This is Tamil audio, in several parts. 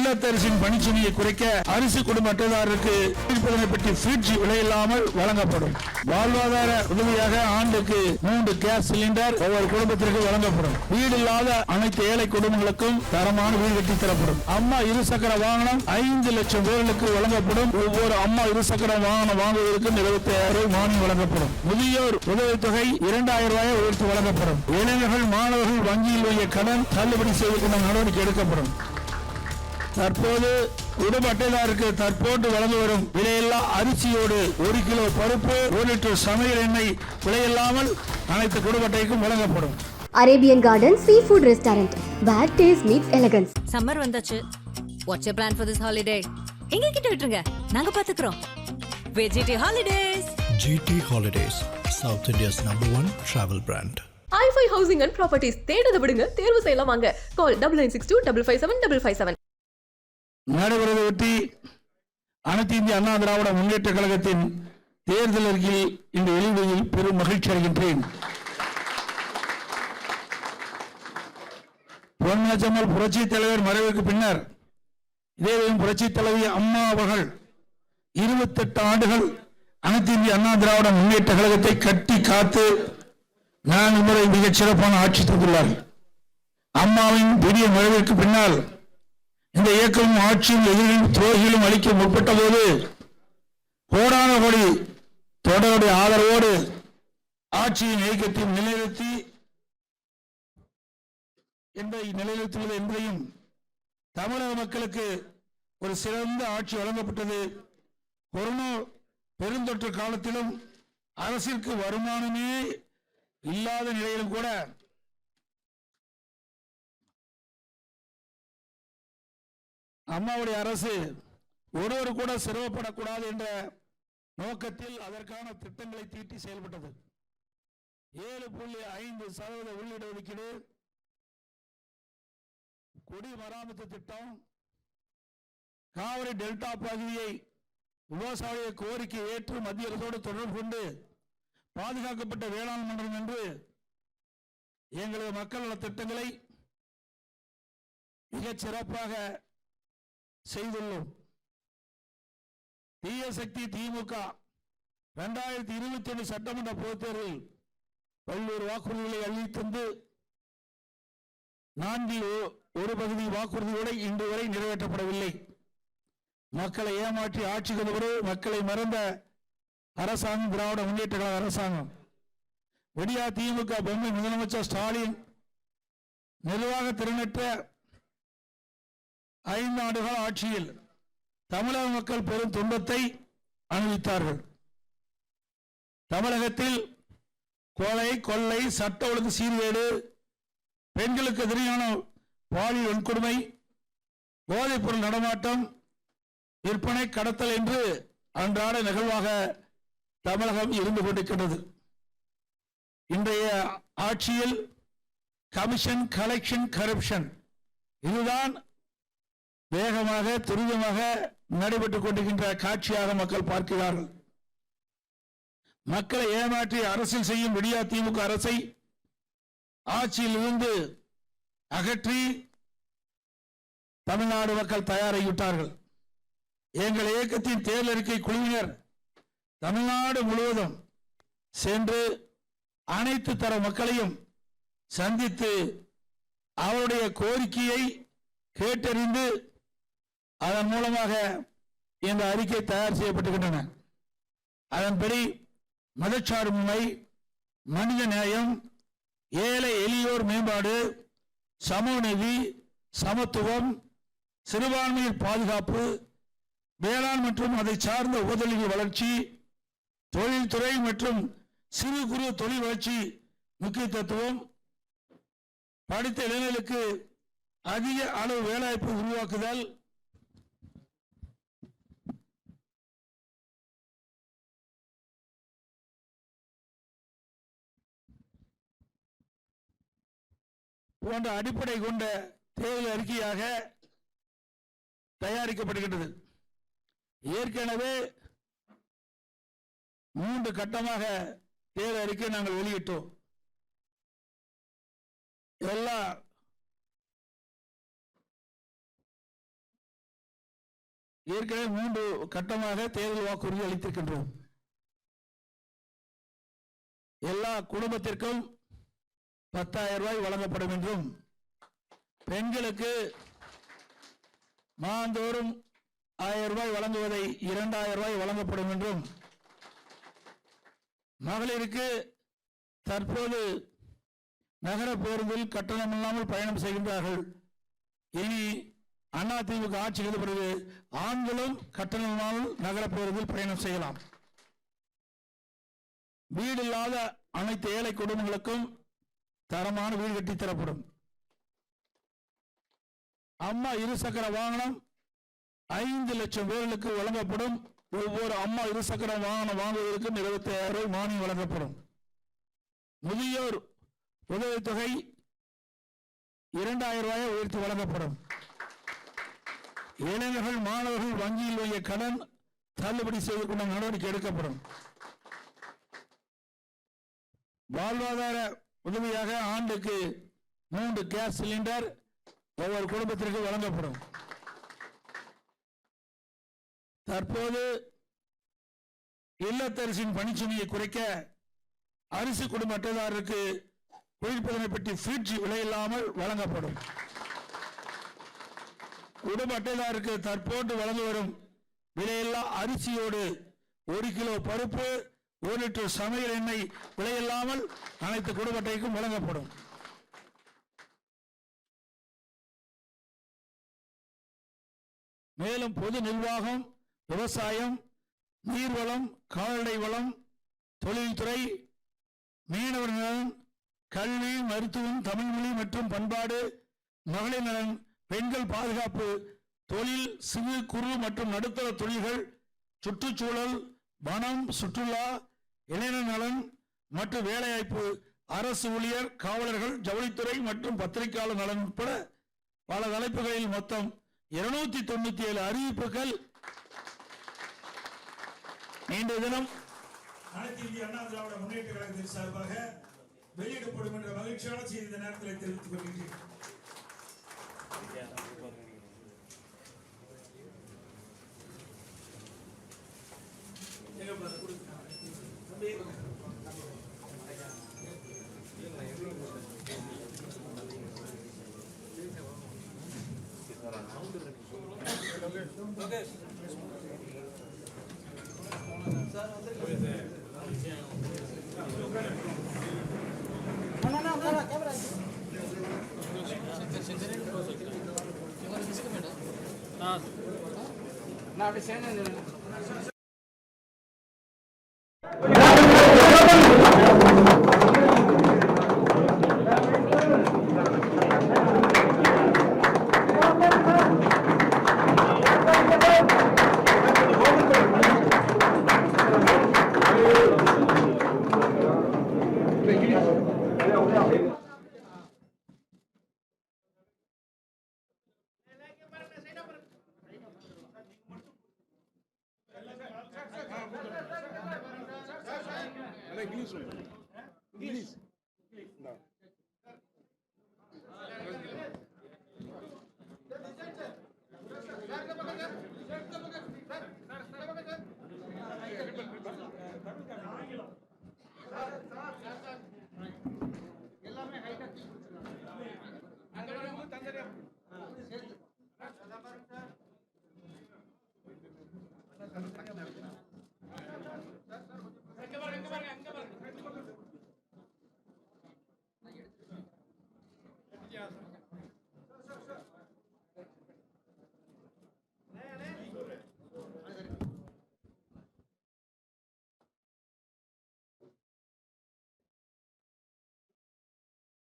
இல்லத்தரசின் பணிச்சுமையை குறைக்க அரிசி குடும்ப அட்டைதாரருக்கு பெட்டி ஃபிரிட்ஜ் விலையில்லாமல் வழங்கப்படும். வாழ்வாதார உதவியாக ஆண்டுக்கு 3 கேஸ் சிலிண்டர் ஒவ்வொரு குடும்பத்திற்கு வழங்கப்படும். வீடு இல்லாத அனைத்து ஏழை குடும்பங்களுக்கும் தரமான வீடு கட்டி தரப்படும். அம்மா இருசக்கர வாகனம் 5 லட்சம் பேர்களுக்கு வழங்கப்படும். ஒவ்வொரு அம்மா இருசக்கர வாகனம் வாங்குவதற்கு 75,000 மானியம் வழங்கப்படும். முதியோர் உதவித்தொகை 2,000 ரூபாயை உயர்த்தி வழங்கப்படும். இளைஞர்கள் மாணவர்கள் வங்கியில் வைய கடன் தள்ளுபடி செய்வதற்கு நடவடிக்கை எடுக்கப்படும். தற்போது குடும்ப அட்டைதாருக்கு தற்போது வழங்கி வரும் விலையில்லா அரிசியோடு 1 கிலோ பருப்பு 1 லிட்டர் சமையல் எண்ணெய் விலையில்லாமல் அனைத்து குடும்ப அட்டைக்கும் வழங்கப்படும். Arabian garden seafood restaurant where taste meets elegance. Summer வந்தாச்சு. What's your plan for this holiday? எங்க கிட்ட விட்டுருங்க, நாங்க பாத்துக்கிறோம். VGT Holidays. GT Holidays, South India's #1 travel brand. i5 Housing and Properties தேடுத விடுங்க, தேர்வு செய்யலாம் வாங்க. Call 9962557557. நடைபெறுவதை ஒட்டி அனைத்து இந்திய அண்ணா திராவிட முன்னேற்ற கழகத்தின் தேர்தல் அறிக்கையில் இந்த வெளிவீதியில் பெரும் மகிழ்ச்சி அடைகின்றேன். பொன்மனச்சம்மல் புரட்சி தலைவர் மறைவுக்கு பின்னர் இதேவேயும் புரட்சி தலைவி அம்மா அவர்கள் 28 ஆண்டுகள் அனைத்து இந்திய அண்ணா திராவிட முன்னேற்ற கழகத்தை கட்டி காத்து 4 முறை மிகச் சிறப்பான ஆட்சி தந்துள்ளார்கள். அம்மாவின் திடீர் மறைவிற்கு பின்னால் இந்த இயக்கமும் ஆட்சியும் எதிரிலும் துரோகிகளும் அளிக்க முற்பட்ட போது கோடான கோடி தொடருடைய ஆதரவோடு ஆட்சியின் இயக்கத்தையும் நிலைநிறுத்தி நிலைநிறுத்துவது என்பதையும் தமிழக மக்களுக்கு ஒரு சிறந்த ஆட்சி வழங்கப்பட்டது. கொரோனா பெருந்தொற்று காலத்திலும் அரசிற்கு வருமானமே இல்லாத நிலையிலும் கூட அம்மாவுடைய அரசு ஒருவர் கூட சிரமப்படக்கூடாது என்ற நோக்கத்தில் அதற்கான திட்டங்களை தீட்டி செயல்பட்டது. 7.5% உள்ளீடு ஒதுக்கீடு, குடிமராமத்து திட்டம், காவிரி டெல்டா பகுதியை விவசாய கோரிக்கை ஏற்று மத்திய அரசோடு தொடர்பு கொண்டு பாதுகாக்கப்பட்ட வேளாண் மண்டலம் என்று எங்களது மக்கள் நல திட்டங்களை மிகச் சிறப்பாக செய்துள்ளோம். தீய சக்தி திமுக 2021 சட்டமன்ற பொதுத் தேர்தலில் பல்வேறு வாக்குறுதிகளை அளித்தந்து 4 வாக்குறுதியோடு இன்று வரை நிறைவேற்றப்படவில்லை. மக்களை ஏமாற்றி ஆட்சி கொண்டு மக்களை மறந்த அரசாங்கம் திராவிட முன்னேற்ற கழக அரசாங்கம். விடியா திமுக பொம்மை முதலமைச்சர் ஸ்டாலின் நிர்வாக திறனற்ற 5 ஆண்டுகால ஆட்சியில் தமிழக மக்கள் பெரும் துன்பத்தை அனுபவித்தார்கள். தமிழகத்தில் கொலை, கொள்ளை, சட்ட ஒழுங்கு சீர்கேடு, பெண்களுக்கு எதிரான பாலியல் வன்கொடுமை, போதைப் பொருள் நடமாட்டம், விற்பனை, கடத்தல் என்று அன்றாட நிகழ்வாக தமிழகம் இருந்து கொண்டிருக்கிறது. இன்றைய ஆட்சியில் கமிஷன், கலெக்ஷன், கரப்ஷன் இதுதான் வேகமாக துரிதமாக நடைபெற்றுக் கொண்டிருக்கின்ற காட்சியாக மக்கள் பார்க்கிறார்கள். மக்களை ஏமாற்றி அரசியல் செய்யும் விடியா திமுக அரசை ஆட்சியில் இருந்து அகற்றி தமிழ்நாடு மக்கள் தயாராகிவிட்டார்கள். எங்கள் இயக்கத்தின் தேர்தல் அறிக்கை குழுவினர் தமிழ்நாடு முழுவதும் சென்று அனைத்து தர மக்களையும் சந்தித்து அவருடைய கோரிக்கையை கேட்டறிந்து அதன் மூலமாக இந்த அறிக்கை தயார் செய்யப்பட்டுகின்றன. அதன்படி மதச்சார்பின்மை, மனித நேயம், ஏழை எளியோர் மேம்பாடு, சமூக நீதி, சமத்துவம், சிறுபான்மையின் பாதுகாப்பு, வேளாண் மற்றும் அதை சார்ந்த உபதொழில் வளர்ச்சி, தொழில்துறை மற்றும் சிறு குறு தொழில் வளர்ச்சி முக்கியத்துவம், படித்த இளைஞர்களுக்கு அதிக அளவு வேலைவாய்ப்பு உருவாக்குதல், போன்ற அடிப்படை கொண்ட தேர்தல் அறிக்கையாக தயாரிக்கப்படுகின்றது. ஏற்கனவே 3 கட்டமாக தேர்தல் அறிக்கை நாங்கள் வெளியிட்டோம். எல்லா ஏற்கனவே 3 கட்டமாக தேர்தல் வாக்குறுதி அளித்திருக்கின்றோம். எல்லா குடும்பத்திற்கும் 10,000 ரூபாய் வழங்கப்படும் என்றும், பெண்களுக்கு மாதந்தோறும் 1000 ரூபாய் வழங்குவதை 2000 ரூபாய் வழங்கப்படும் என்றும், மகளிருக்கு தற்போது நகர பேருந்தில் கட்டணம் இல்லாமல் பயணம் செய்கின்றார்கள். இனி அதிமுக ஆட்சிக்கு பிறகு ஆண்களும் கட்டணம் இல்லாமல் நகர பேருந்தில் பயணம் செய்யலாம். வீடு இல்லாத அனைத்து ஏழை குடும்பங்களுக்கும் தரமான வீடு கட்டி தரப்படும். அம்மா இருசக்கர வாகனம் 5 லட்சம் பேர்களுக்கு வழங்கப்படும். ஒவ்வொரு அம்மா இருசக்கர வாகனம் வாங்குவதற்கு 25,000 ரூபாய் மானியம் வழங்கப்படும். முதியோர் உதவித்தொகை 2,000 ரூபாயை உயர்த்தி வழங்கப்படும். இளைஞர்கள் மாணவர்கள் வங்கியில் வாங்கிய கடன் தள்ளுபடி செய்து கொண்ட நடவடிக்கை எடுக்கப்படும். வாழ்வாதார உதவியாக ஆண்டுக்கு 3 கேஸ் சிலிண்டர் ஒவ்வொரு குடும்பத்திற்கு வழங்கப்படும். தற்போது இல்லத்தரசின் பணிச்சுமையை குறைக்க அரிசி குடும்ப அட்டைதாரருக்கு குளிர்பதன பெட்டி ஃப்ரிட்ஜ் விலையில்லாமல் வழங்கப்படும். குடும்ப அட்டைதாருக்கு தற்போது வழங்கி வரும் விலையில்லா அரிசியோடு 1 கிலோ பருப்பு 1 லிட்டர் சமையல் எண்ணெய் விலையில்லாமல் அனைத்து குடும்ப அட்டைக்கும் வழங்கப்படும். மேலும் பொது நிர்வாகம், விவசாயம், நீர்வளம், கால்நடை வளம், தொழில்துறை, மீனவர் நலன், கல்வி, மருத்துவம், தமிழ்மொழி மற்றும் பண்பாடு, மகளிர் நலன், பெண்கள் பாதுகாப்பு, தொழில், சிறு குறு மற்றும் நடுத்தர தொழில்கள், சுற்றுச்சூழல், வனம், சுற்றுலா, இளைஞர் நலன் மற்றும் வேலைவாய்ப்பு, அரசு ஊழியர், காவலர்கள், ஜவுளித்துறை மற்றும் பத்திரிகையாளர் நலன் உட்பட பல தலைப்புகளில் மொத்தம் 297 அறிவிப்புகள் இன்றைய தினம் அனைத்து இந்திய அண்ணா திராவிட முன்னேற்ற கழகத்தின் சார்பாக வெளியிடப்படும் என்ற மகிழ்ச்சியான செய்தி இந்த நேரத்தில் தெரிவித்துக் கொள்கிறேன்.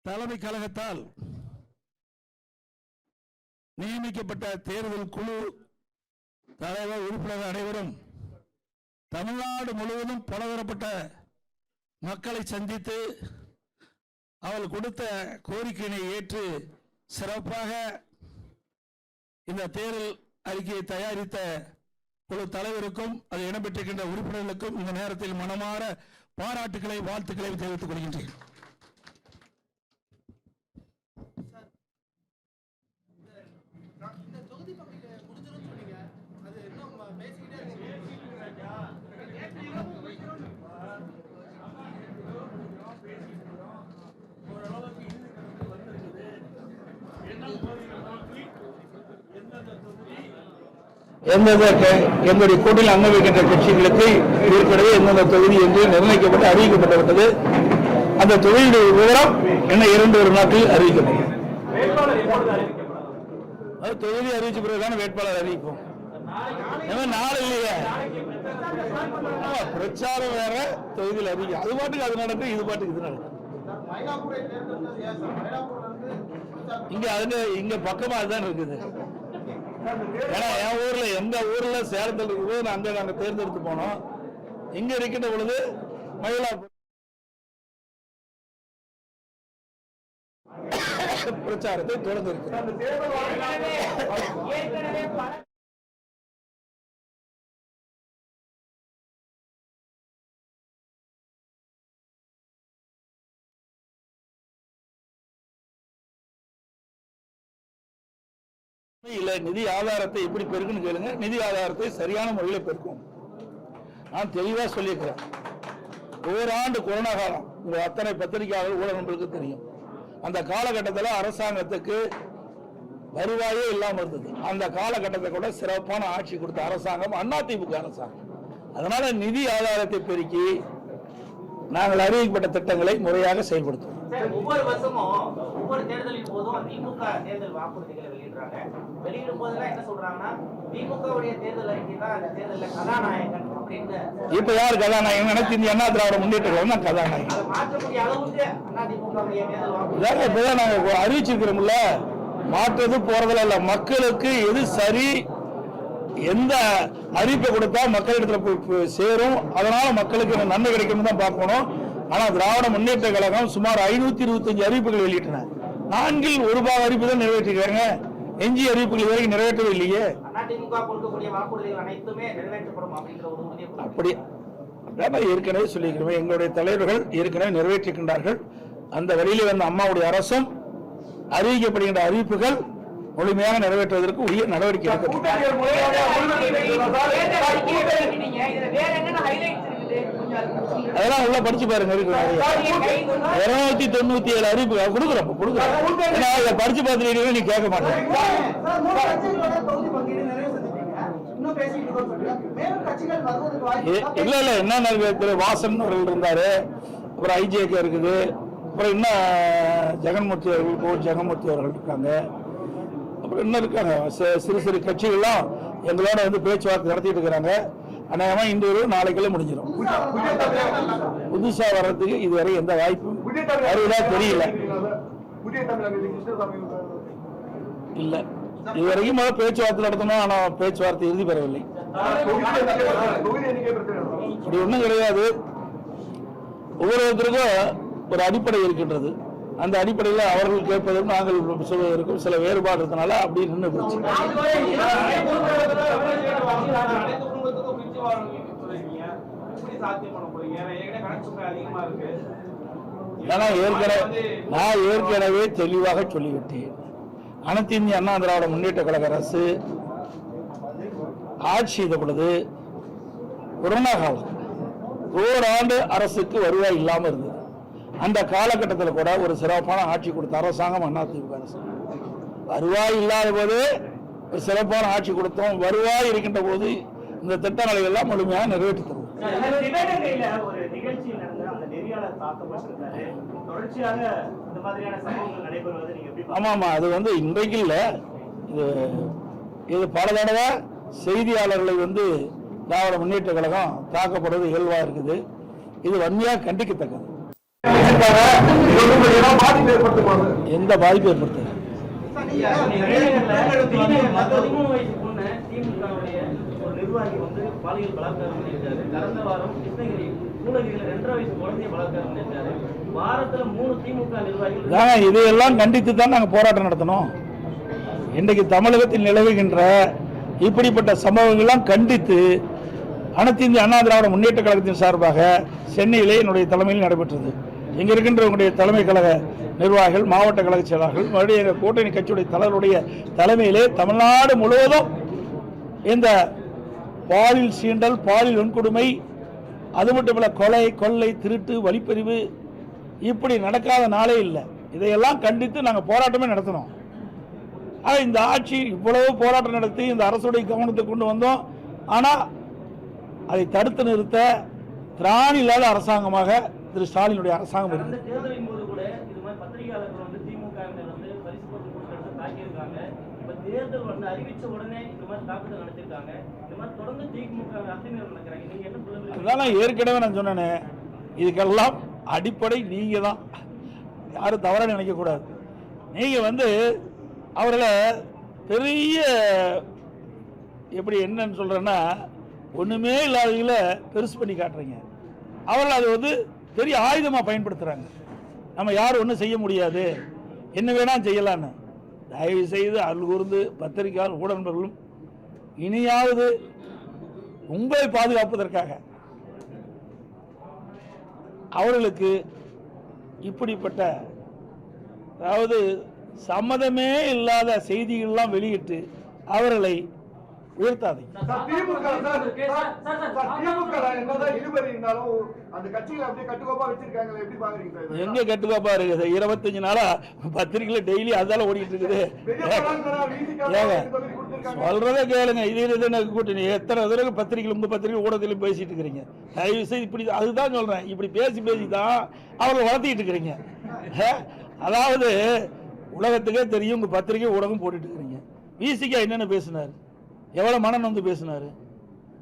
தலைமை கழகத்தால் நியமிக்கப்பட்ட தேர்தல் குழு தலைவர் உறுப்பினர் அனைவரும் தமிழ்நாடு முழுவதும் பலதரப்பட்ட மக்களை சந்தித்து அவர்கள் கொடுத்த கோரிக்கையினை ஏற்று சிறப்பாக இந்த தேர்தல் அறிக்கையை தயாரித்த குழு தலைவருக்கும் அது இடம்பெற்றிருக்கின்ற உறுப்பினர்களுக்கும் இந்த நேரத்தில் மனமாற பாராட்டுக்களை வாழ்த்துக்களை தெரிவித்துக் கொள்கின்றேன். இந்த தொகுதி பங்கீடு முடிஞ்சிரும் சொன்னீங்க, அது இன்னும் எங்களுடைய கூட்டணியில் அங்க வைக்கின்ற கட்சிகளுக்கு ஏற்கனவே எந்தெந்த தொகுதி என்று நிர்ணயிக்கப்பட்டு அறிவிக்கப்பட்டுவிட்டது. அந்த தொகுதியுடைய விவரம் என்ன 2 நாட்களில் அறிவிக்கப்படும். தொகுதி அறிவிச்ச பிறகுதான் வேட்பாளர் அறிவிப்போம். நாள் இல்லையே, பிரச்சாரம் வேற, தொகுதியில் அறிவிக்கும். அது பாட்டுக்கு அது நடக்கும், இது பாட்டுக்கு இது நடக்கும். இங்க பக்கமா அதுதான் இருக்குது. ஏன்னா என் ஊர்ல எங்க ஊர்ல சேலத்தில் இருக்கும்போது நாங்க தேர்ந்தெடுத்து போனோம். இங்க இருக்கின்ற பொழுது மயிலாப்பூர் பிரச்சாரத்தை தொடர்ந்து இருக்கிறார். இல்ல நிதி ஆதாரத்தை எப்படி பெருக்குன்னு கேளுங்க. நிதி ஆதாரத்தை சரியான முறையில் பெருக்கும். நான் தெளிவா சொல்லியிருக்கிறேன். ஓராண்டு கொரோனா காலம் உங்க அத்தனை பத்திரிகையாளர் ஊடகங்களுக்கு தெரியும். அந்த காலகட்டத்தில் அரசாங்கத்துக்கு வருவாயே இல்லாமல் இருந்தது. அந்த காலகட்டத்தை கூட சிறப்பான ஆட்சி கொடுத்த அரசாங்கம் அதிமுக அரசாங்கம். அதனால நிதி ஆதாரத்தை பெருக்கி நாங்கள் அறிவிக்கப்பட்ட திட்டங்களை முறையாக செயல்படுத்துவோம். ஒவ்வொரு வருஷமும் ஒவ்வொரு தேர்தலின் போதும் திமுக தேர்தல் வாக்குறுதிகளை வெளியிடுறாங்க. வெளியிடும் போதெல்லாம் என்ன சொல்றாங்கன்னா திமுகவுடைய தேர்தல் அறிக்கை தான் அந்த தேர்தலில் கதாநாயகன் அப்படின்னு. இப்ப யார் கதாநாயகன்? அனைத்து இந்திய அண்ணா திராவிட முன்னேற்ற கழகம் கதாநாயகன். மாற்றக்கூடிய அளவுக்கு அதிமுகவுடைய தேர்தல் வாக்குறுதி இப்பதான் நாங்க அறிவிச்சிருக்கிறோம்ல. மாற்றது போறதுல இல்ல, மக்களுக்கு எது சரி, எந்த அறிவிப்பை கொடுத்தா மக்களிடத்துல போய் சேரும், அதனால மக்களுக்கு நன்மை கிடைக்கும் தான் பார்க்கணும். ஆனா திராவிட முன்னேற்ற கழகம் சுமார் 525 அறிவிப்புகள் வெளியிட்டன. 4இல் 1 பாக அறிவிப்பு தான் நிறைவேற்றிருக்காங்க. எஞ்சிய அறிவிப்புகள் வரைக்கும் நிறைவேற்றவே இல்லையே. அப்படி ஏற்கனவே சொல்லியிருக்கிறோம். எங்களுடைய தலைவர்கள் ஏற்கனவே நிறைவேற்றிருக்கின்றார்கள். அந்த வழியில் வந்த அம்மாவுடைய அரசும் அறிவிக்கப்படுகின்ற அறிவிப்புகள் முழுமையாக நிறைவேற்றுவதற்கு உரிய நடவடிக்கை எடுக்கப்படும். அதெல்லாம் உள்ள படிச்சு பாருங்க. 297 அறிவிப்பு கொடுக்குறோம். படிச்சு பார்த்துட்டு நீ கேட்க மாட்டேன். இல்ல இல்ல என்ன வாசன் இருந்தாரு, அப்புறம் ஐஜேகே இருக்குது, அப்புறம் இன்னும் ஜெகன்மூர்த்தி அவர்கள் ஜெகன்மூர்த்தி அவர்கள் இருக்காங்க, அப்புறம் இன்னும் இருக்காங்க. சிறு சிறு கட்சிகள்லாம் எங்களோட வந்து பேச்சுவார்த்தை நடத்திட்டு இருக்கிறாங்க. அநேகமா இன்று நாளைக்குள்ள முடிஞ்சிடும். புதுசா வர்றதுக்கு இதுவரை எந்த வாய்ப்பும் வருவதா தெரியல. இல்ல இதுவரைக்கும் பேச்சுவார்த்தை நடத்தணும். ஆனா பேச்சுவார்த்தை இறுதி பெறவில்லை. அப்படி ஒண்ணும் கிடையாது. ஒவ்வொருத்தருக்கும் ஒரு அடிப்படை இருக்கின்றது. அந்த அடிப்படையில் அவர்கள் கேட்பதற்கும் நாங்கள் சொல்வதற்கும் சில வேறுபாடு இருந்தனால அப்படி நின்று போச்சு. நான் ஏற்கனவே தெளிவாக சொல்லிவிட்டேன். அனைத்து இந்திய அண்ணா திராவிட முன்னேற்ற கழக அரசு ஆட்சி செய்த பொழுது கொரோனா காலம் ஓராண்டு அரசுக்கு வருவாய் இல்லாமல் இருந்தது. அந்த காலகட்டத்தில் கூட ஒரு சிறப்பான ஆட்சி கொடுத்த அரசாங்கம் அதிமுக அரசு. வருவாய் இல்லாத போது ஒரு சிறப்பான ஆட்சி கொடுத்தோம். வருவாய் இருக்கின்ற போது இந்த திட்டங்களை எல்லாம் முழுமையாக நிறைவேற்றி தருவோம். ஆமா ஆமா, அது வந்து இன்றைக்கு இல்ல, இது பல தடவை செய்தியாளர்களை வந்து திராவிட முன்னேற்ற கழகம் தாக்கப்படுவது இயல்பா இருக்குது. இது வன்மையாக கண்டிக்கத்தக்கது. எந்த பாதிப்பு ஏற்படுத்த இதையெல்லாம் கண்டித்து தான் நாங்கள் போராட்டம் நடத்தணும். இன்றைக்கு தமிழகத்தில் நிலவுகின்ற இப்படிப்பட்ட சம்பவங்கள்லாம் கண்டித்து அனைத்து இந்திய அண்ணா திராவிட முன்னேற்ற கழகத்தின் சார்பாக சென்னையிலே என்னுடைய தலைமையில் நடைபெற்றது. இங்கே இருக்கின்ற உங்களுடைய தலைமை கழக நிர்வாகிகள், மாவட்ட கழக செயலாளர்கள், மறுபடியும் எங்கள் கூட்டணி கட்சியுடைய தலைவருடைய தலைமையிலே தமிழ்நாடு முழுவதும் இந்த பாலியல் சீண்டல், பாலியல் வன்கொடுமை, அது மட்டுமல்ல கொலை, கொள்ளை, திருட்டு, வழிப்பறிவு இப்படி நடக்காத நாளே இல்லை. இதையெல்லாம் கண்டித்து நாங்கள் போராட்டமே நடத்தினோம். இந்த ஆட்சி இவ்வளவு போராட்டம் நடத்தி இந்த அரசுடைய கவனத்தை கொண்டு வந்தோம். ஆனால் அதை தடுத்து நிறுத்த திராணி இல்லாத அரசாங்கமாக திரு ஸ்டாலினுடைய அரசாங்கம் இருக்கு. தேர்தலின் போது கூட இது மாதிரி பத்திரிகையாளர்கள் வந்து திமுக பரிசு பொருள் கொடுத்து தாக்கியிருக்காங்க. இப்ப தேர்தல் வந்து அறிவிச்ச உடனே இந்த மாதிரி தாக்குதல் நடத்திருக்காங்க. இந்த மாதிரி தொடர்ந்து திமுக அத்துமீறல் நடக்கிறாங்க. நீங்க என்ன அதான் ஏற்கனவே நான் சொன்னேனே, இதுக்கெல்லாம் அடிப்படை நீங்க தான். யாரும் தவறாக நினைக்கக்கூடாது. நீங்க வந்து அவர்களை பெரிய எப்படி என்னன்னு சொல்றேன்னா, ஒண்ணுமே இல்லாதவங்கள பெருசு பண்ணி காட்டுறீங்க. அவர்கள் அது வந்து பெரிய ஆயுதமா பயன்படுத்துறாங்க. நம்ம யாரும் ஒன்றும் செய்ய முடியாது, என்ன வேணா செய்யலான்னு. தயவு செய்து அருள் கூர்ந்து பத்திரிகையாளர் ஊடகங்களும் இனியாவது உங்களை பாதுகாப்பதற்காக அவர்களுக்கு இப்படிப்பட்ட அதாவது சம்மதமே இல்லாத செய்திகள்லாம் வெளியிட்டு அவர்களை உயர்த்தாதீங்க. எங்க கட்டுக்கோப்பா இருக்குது? 25 நாளா பத்திரிகையில டெய்லி அதால ஓடிட்டு இருக்குது. சொல்றதே கேளுங்க. இது கூட்டணி எத்தனை தடவை பத்திரிகை உங்க பத்திரிகை ஊடகத்திலும் பேசிட்டு இருக்கிறீங்க. தயவு செய்து இப்படி அதுதான் சொல்றேன், இப்படி பேசி தான் அவரை வளர்த்திட்டு இருக்கிறீங்க. அதாவது உலகத்துக்கே தெரியும் உங்க பத்திரிகை ஊடகம் போட்டுட்டு இருக்கிறீங்க. விசிகா என்னென்ன பேசினார், எவ்வளவு மனம் வந்து பேசினாரு.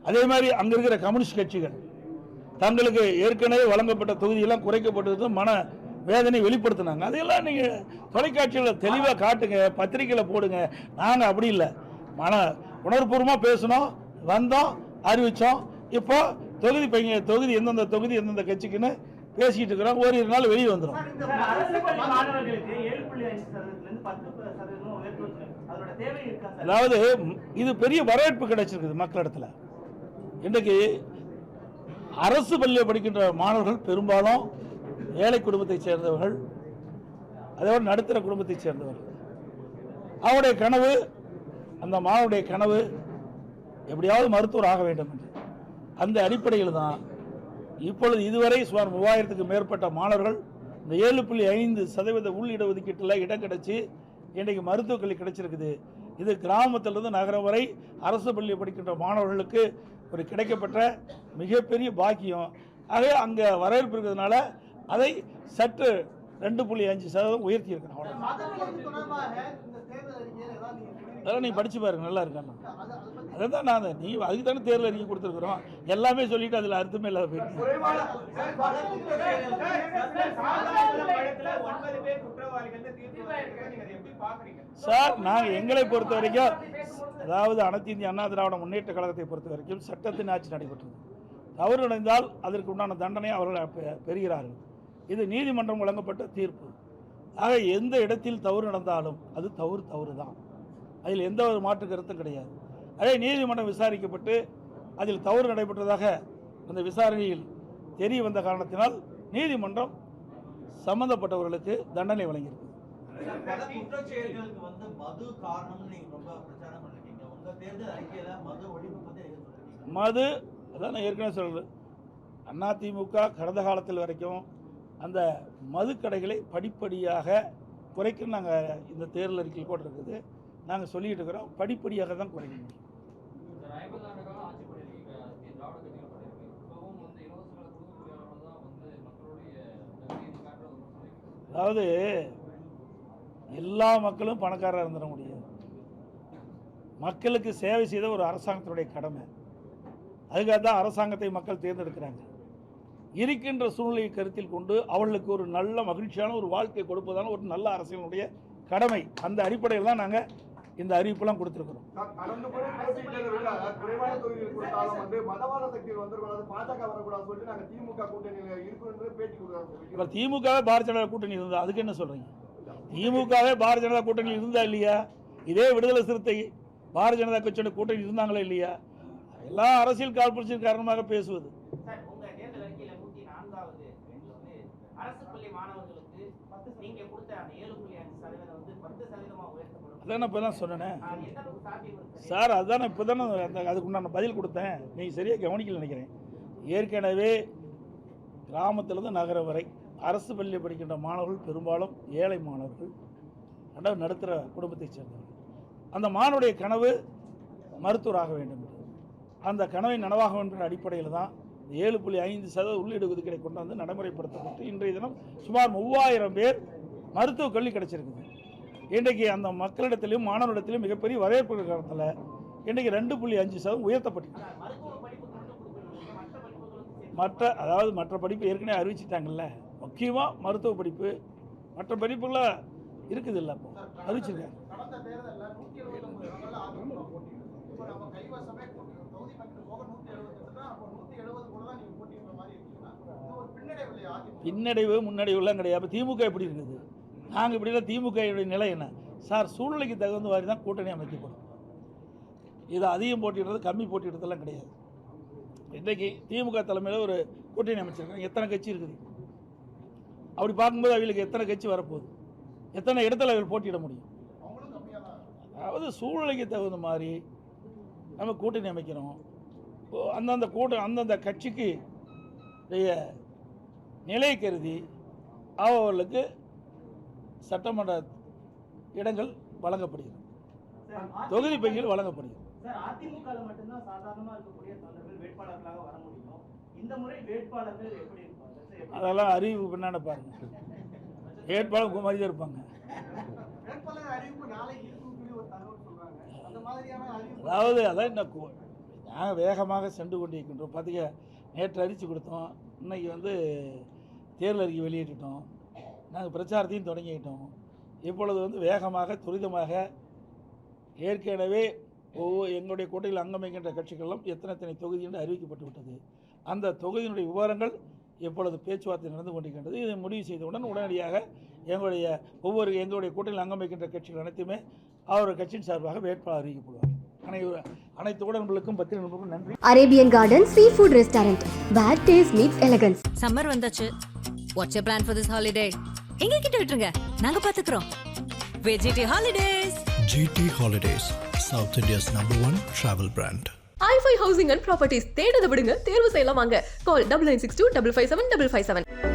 அதே மாதிரி அங்க இருக்கிற கம்யூனிஸ்ட் கட்சிகள் தங்களுக்கு ஏற்கனவே வழங்கப்பட்ட தொகுதியெல்லாம் குறைக்கப்பட்டது மன வேதனை வெளிப்படுத்தினாங்க. அதையெல்லாம் நீங்க தொலைக்காட்சியில் தெளிவாக காட்டுங்க, பத்திரிகையில் போடுங்க. நாங்கள் அப்படி இல்லை, மன உணர்வுபூர்வமாக பேசணும், வந்தோம், அறிவிச்சோம். இப்போ தொகுதி எந்தெந்த தொகுதி எந்தெந்த கட்சிக்குன்னு பேசிட்டு இருக்கிறோம். ஒரு நாள் வெளியே வந்துடும். அதாவது இது பெரிய வரவேற்பு கிடைச்சிருக்குது மக்களிடத்துல. இன்றைக்கு அரசு பள்ளியில் படிக்கின்ற மாணவர்கள் பெரும்பாலும் ஏழை குடும்பத்தை சேர்ந்தவர்கள், அதோட நடுத்தர குடும்பத்தை சேர்ந்தவர்கள். அவருடைய கனவு, அந்த மாணவருடைய கனவு எப்படியாவது மருத்துவர் ஆக வேண்டும் என்று. அந்த அடிப்படையில் தான் இப்பொழுது இதுவரை சுமார் 3000க்கு மேற்பட்ட மாணவர்கள் இந்த 7.5% உள் இடஒதுக்கீட்டில் இடம் கிடைச்சி இன்றைக்கு மருத்துவக் கல்வி கிடைச்சிருக்குது. இது கிராமத்திலிருந்து நகரம் வரை அரசு பள்ளியில் படிக்கின்ற மாணவர்களுக்கு ஒரு கிடைக்கப்பட்ட மிகப்பெரிய பாக்கியம். ஆக அங்கே வரவேற்பு இருக்கிறதுனால அதை சற்று 2.5% உயர்த்தி இருக்கிறோம். அதெல்லாம் நீங்கள் படிச்சு பாருங்க, நல்லா இருக்காண்ணா. அதை தான் நான் அதுக்கு தானே தேர்தல் அறிக்கை கொடுத்துருக்குறோம். எல்லாமே சொல்லிட்டு அதில் அர்த்தமே இல்லாத போயிடுச்சு. சார், நாங்கள் எங்களை பொறுத்த வரைக்கும், அதாவது அனைத்து இந்திய அண்ணா திராவிட முன்னேற்ற கழகத்தை பொறுத்த வரைக்கும் சட்டத்தின் ஆட்சி நடைபெற்றது. தவறு நடந்தால் அதற்கு உண்டான தண்டனை அவர்கள் பெறுகிறார்கள். இது நீதிமன்றம் வழங்கப்பட்ட தீர்ப்பு. ஆக எந்த இடத்தில் தவறு நடந்தாலும் அது தவறு தான். அதில் எந்த ஒரு மாற்று கருத்தும் கிடையாது. அதே நீதிமன்றம் விசாரிக்கப்பட்டு அதில் தவறு நடைபெற்றதாக அந்த விசாரணையில் தெரிய வந்த காரணத்தினால் நீதிமன்றம் சம்பந்தப்பட்டவர்களுக்கு தண்டனை வழங்கியிருக்கு. மது அதான் நான் ஏற்கனவே சொல்றது, அதிமுக கடந்த காலத்தில் வரைக்கும் அந்த மது கடைகளை படிப்படியாக குறைக்க நாங்கள் இந்த தேர்தல் அறிக்கையில் கூட இருக்குது. நாங்கள் சொல்லிட்டு இருக்கிறோம், படிப்படியாக தான் குறைக்க முடியும். அதாவது எல்லா மக்களும் பணக்காரராக இருந்துட முடியாது. மக்களுக்கு சேவை செய்த ஒரு அரசாங்கத்தினுடைய கடமை. அதுக்காக தான் அரசாங்கத்தை மக்கள் தேர்ந்தெடுக்கிறாங்க. இருக்கின்ற சூழ்நிலையை கருத்தில் கொண்டு அவர்களுக்கு ஒரு நல்ல மகிழ்ச்சியான ஒரு வாழ்க்கை கொடுப்பதான ஒரு நல்ல அரசியலுடைய கடமை. அந்த அடிப்படையில் தான் நாங்கள் இந்த அறிவிப்பெல்லாம் கொடுத்துருக்கிறோம். திமுகவே பாரதிய ஜனதா கூட்டணி இருந்தா அதுக்கு என்ன சொல்றீங்க? திமுகவே பாரதிய ஜனதா கூட்டணி இருந்தா இல்லையா? இதே விடுதலை சிறுத்தை பாரதிய ஜனதா கட்சியோட கூட்டணி இருந்தாங்களா இல்லையா? எல்லா அரசியல் காழ்ப்புணர்ச்சியின் காரணமாக பேசுவது. அதான் இப்போ தான் சொன்னேன் சார், அதுதான் இப்போ தானே அதுக்கு நான் பதில் கொடுத்தேன். நீங்கள் சரியாக கவனிக்கல நினைக்கிறேன். ஏற்கனவே கிராமத்திலிருந்து நகரம் வரை அரசு பள்ளியில் படிக்கின்ற மாணவர்கள் பெரும்பாலும் ஏழை மாணவர்கள், நடுத்தர குடும்பத்தை சேர்ந்தவர்கள். அந்த மானுடைய கனவு மருத்துவராக வேண்டும். அந்த கனவை நனவாக என்ற அடிப்படையில் தான் 7.5% உள்ளீடு ஒதுக்கீடை கொண்டு வந்து நடைமுறைப்படுத்தப்பட்டு இன்றைய தினம் சுமார் 3000 பேர் மருத்துவக் கல்வி கிடைச்சிருக்குது. இன்றைக்கு அந்த மக்களிடத்திலும் மாணவரிடத்திலும் மிகப்பெரிய வரவேற்பு காலத்தில் இன்றைக்கு 2.5% உயர்த்தப்பட்டிருக்கு. மற்ற படிப்பு ஏற்கனவே அறிவிச்சிட்டாங்கல்ல. முக்கியமாக மருத்துவ படிப்பு மற்ற படிப்புல இருக்குது இல்லை, அப்போ அறிவிச்சிருக்காங்க. பின்னடைவு முன்னடைவுலாம் கிடையாது. திமுக எப்படி இருக்குது, நாங்கள் இப்படி இல்லை. திமுக நிலை என்ன சார்? சூழ்நிலைக்கு தகுந்த மாதிரி தான் கூட்டணி அமைக்கப்படும். இது அதிகம் போட்டிடுறது கம்மி போட்டிடுறதெல்லாம் கிடையாது. இன்றைக்கு திமுக தலைமையில் ஒரு கூட்டணி அமைச்சிருக்காங்க. எத்தனை கட்சி இருக்குது? அப்படி பார்க்கும்போது அவங்களுக்கு எத்தனை கட்சி வரப்போகுது, எத்தனை இடத்துல அவர்கள் போட்டியிட முடியும்? அதாவது சூழ்நிலைக்கு தகுந்த மாதிரி நம்ம கூட்டணி அமைக்கிறோம். அந்தந்த கட்சிக்கு நிலையை கருதி அவர்களுக்கு சட்டமன்ற இடங்கள் வழங்கப்படுகிறது, தொகுதி பங்கில் வழங்கப்படுகிறது. அதிமுக மட்டும்தான் சாதாரணமா இருக்கக்கூடிய தொண்டர்கள் வேட்பாளர்களாக வர முடியும். இந்த முறை வேட்பாளர்கள் எப்படி இருப்பாங்க? அதெல்லாம் அறிவு பின்னாடி பாருங்க. வேட்பாளர் குமாரி தான் இருப்பாங்க. அதாவது அதான் நாங்கள் வேகமாக சென்று கொண்டிருக்கின்றோம். பார்த்தீங்க, நேற்று அறிவித்து கொடுத்தோம், இன்னைக்கு தேர்தல் அறிக்கை வெளியிட்டுட்டோம், நாங்கள் பிரச்சாரத்தையும் தொடங்கிட்டோம். இப்பொழுது வேகமாக துரிதமாக ஏற்கனவே எங்களுடைய கூட்டணியில் அங்கமைக்கின்ற கட்சிகளெல்லாம் எத்தனை தொகுதி என்று அறிவிக்கப்பட்டு விட்டது. அந்த தொகுதியினுடைய விவரங்கள் இப்பொழுது பேச்சுவார்த்தை நடந்து கொண்டிருக்கின்றது. இதை முடிவு செய்தவுடன் உடனடியாக எங்களுடைய கூட்டணியில் அங்கமைக்கின்ற கட்சிகள் அனைத்துமே அவர் கட்சியின் சார்பாக வேட்பாளர் அறிவிக்கப்படுவார். அனைத்து உடன்களுக்கும் பத்திரிகை நண்பர்களுக்கும் நன்றி. Arabian garden seafood restaurant. Bad taste meets elegance. Summer வந்தாச்சு. What's your plan for this holiday? எங்க கிட்ட விட்டுருங்க, நாங்க பாத்துக்கிறோம். வெஜிடி Holidays. GT Holidays, South India's #1 travel brand. i5 housing and properties தேடுத விடுங்க, தேர்வு செய்யலாம் வாங்க. கால் 9962557557.